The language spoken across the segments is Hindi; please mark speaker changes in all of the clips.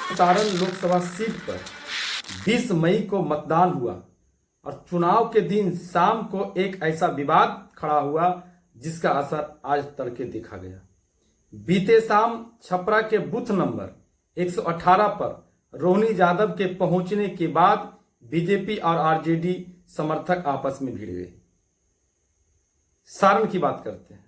Speaker 1: सारण लोकसभा सीट पर 20 मई को मतदान हुआ और चुनाव के दिन शाम को एक ऐसा विवाद खड़ा हुआ जिसका असर आज तड़के देखा गया। बीते शाम छपरा के बूथ नंबर 118 पर रोहिणी यादव के पहुंचने के बाद बीजेपी और आरजेडी समर्थक आपस में भिड़ गए। सारण की बात करते हैं।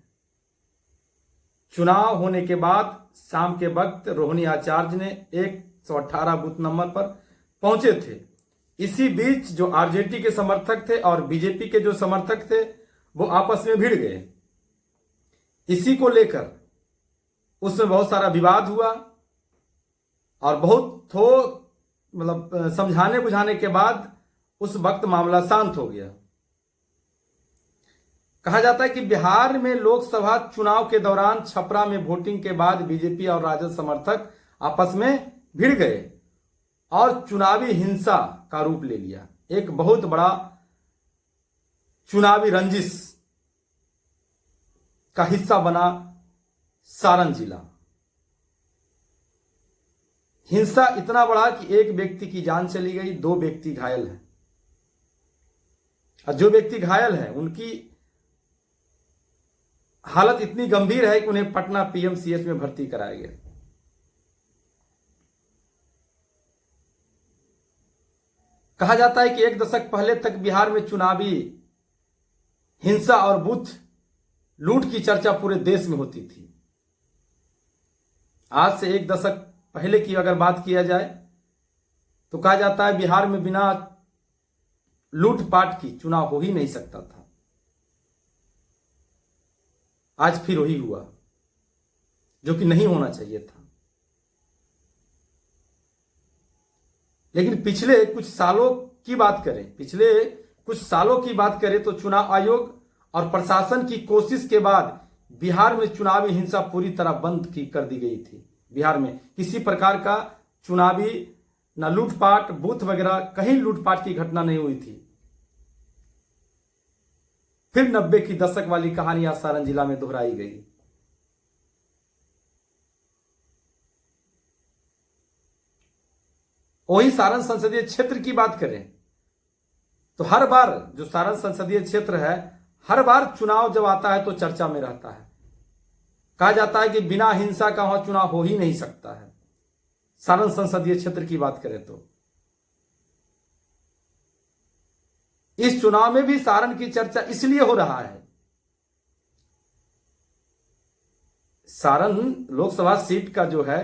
Speaker 1: चुनाव होने के बाद शाम के वक्त रोहिणी आचार्य ने 118 बूथ नंबर पर पहुंचे थे। इसी बीच जो आरजेडी के समर्थक थे और बीजेपी के जो समर्थक थे वो आपस में भिड़ गए। इसी को लेकर उसमें बहुत सारा विवाद हुआ और बहुत समझाने बुझाने के बाद उस वक्त मामला शांत हो गया। कहा जाता है कि बिहार में लोकसभा चुनाव के दौरान छपरा में वोटिंग के बाद बीजेपी और राजद समर्थक आपस में भिड़ गए और चुनावी हिंसा का रूप ले लिया। एक बहुत बड़ा चुनावी रंजिश का हिस्सा बना सारण जिला। हिंसा इतना बड़ा कि एक व्यक्ति की जान चली गई, 2 व्यक्ति घायल हैं और जो व्यक्ति घायल है उनकी हालत इतनी गंभीर है कि उन्हें पटना पीएमसीएच में भर्ती कराया गया। कहा जाता है कि 1 दशक पहले तक बिहार में चुनावी हिंसा और बूथ लूट की चर्चा पूरे देश में होती थी। आज से 1 दशक पहले की अगर बात किया जाए तो कहा जाता है बिहार में बिना लूटपाट की चुनाव हो ही नहीं सकता था। आज फिर वही हुआ जो कि नहीं होना चाहिए था। लेकिन पिछले कुछ सालों की बात करें तो चुनाव आयोग और प्रशासन की कोशिश के बाद बिहार में चुनावी हिंसा पूरी तरह बंद कर दी गई थी। बिहार में किसी प्रकार का चुनावी न लूटपाट, बूथ वगैरह कहीं लूटपाट की घटना नहीं हुई थी। फिर 90 की दशक वाली कहानी आज सारण जिला में दोहराई गई। वही सारण संसदीय क्षेत्र की बात करें तो हर बार जो सारण संसदीय क्षेत्र है, हर बार चुनाव जब आता है तो चर्चा में रहता है। कहा जाता है कि बिना हिंसा का वहां चुनाव हो ही नहीं सकता है। सारण संसदीय क्षेत्र की बात करें तो इस चुनाव में भी सारण की चर्चा इसलिए हो रहा है। सारण लोकसभा सीट का जो है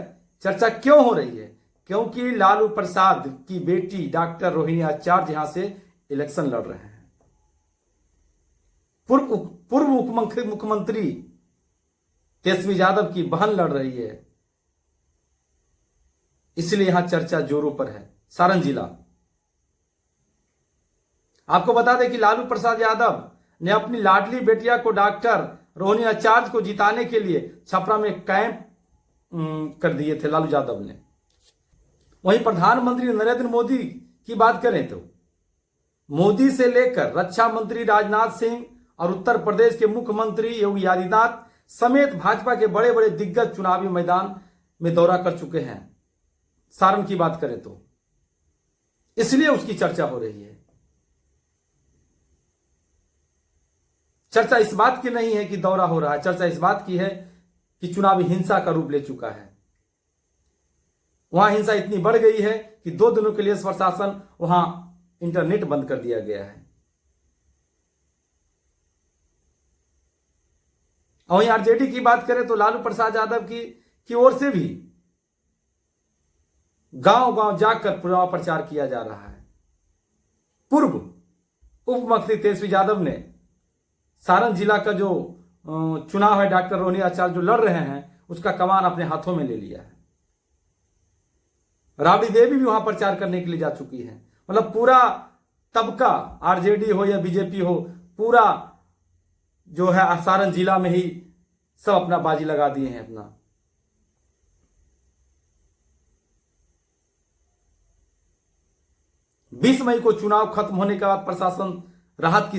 Speaker 1: चर्चा क्यों हो रही है? क्योंकि लालू प्रसाद की बेटी डॉक्टर रोहिणी आचार्य यहां से इलेक्शन लड़ रहे हैं। पूर्व मुख्यमंत्री तेजस्वी यादव की बहन लड़ रही है, इसलिए यहां चर्चा जोरों पर है। सारण जिला, आपको बता दें कि लालू प्रसाद यादव ने अपनी लाडली बेटिया को डॉक्टर रोहिणी आचार्य को जिताने के लिए छपरा में कैंप कर दिए थे लालू यादव ने। वहीं प्रधानमंत्री नरेंद्र मोदी की बात करें तो मोदी से लेकर रक्षा मंत्री राजनाथ सिंह और उत्तर प्रदेश के मुख्यमंत्री योगी आदित्यनाथ समेत भाजपा के बड़े बड़े दिग्गज चुनावी मैदान में दौरा कर चुके हैं। सारण की बात करें तो इसलिए उसकी चर्चा हो रही है। चर्चा इस बात की नहीं है कि दौरा हो रहा है, चर्चा इस बात की है कि चुनावी हिंसा का रूप ले चुका है। वहां हिंसा इतनी बढ़ गई है कि 2 दिनों के लिए प्रशासन वहां इंटरनेट बंद कर दिया गया है। और वहीं आरजेडी की बात करें तो लालू प्रसाद यादव की ओर से भी गांव गांव जाकर चुनाव प्रचार किया जा रहा है। पूर्व उप मुख्यमंत्री तेजस्वी यादव ने सारण जिला का जो चुनाव है डॉक्टर रोहिणी आचार्य जो लड़ रहे हैं उसका कमान अपने हाथों में ले लिया है। राबड़ी देवी भी वहां प्रचार करने के लिए जा चुकी है। मतलब पूरा तबका, आरजेडी हो या बीजेपी हो, पूरा जो है सारण जिला में ही सब अपना बाजी लगा दिए हैं अपना। 20 मई को चुनाव खत्म होने के बाद प्रशासन राहत की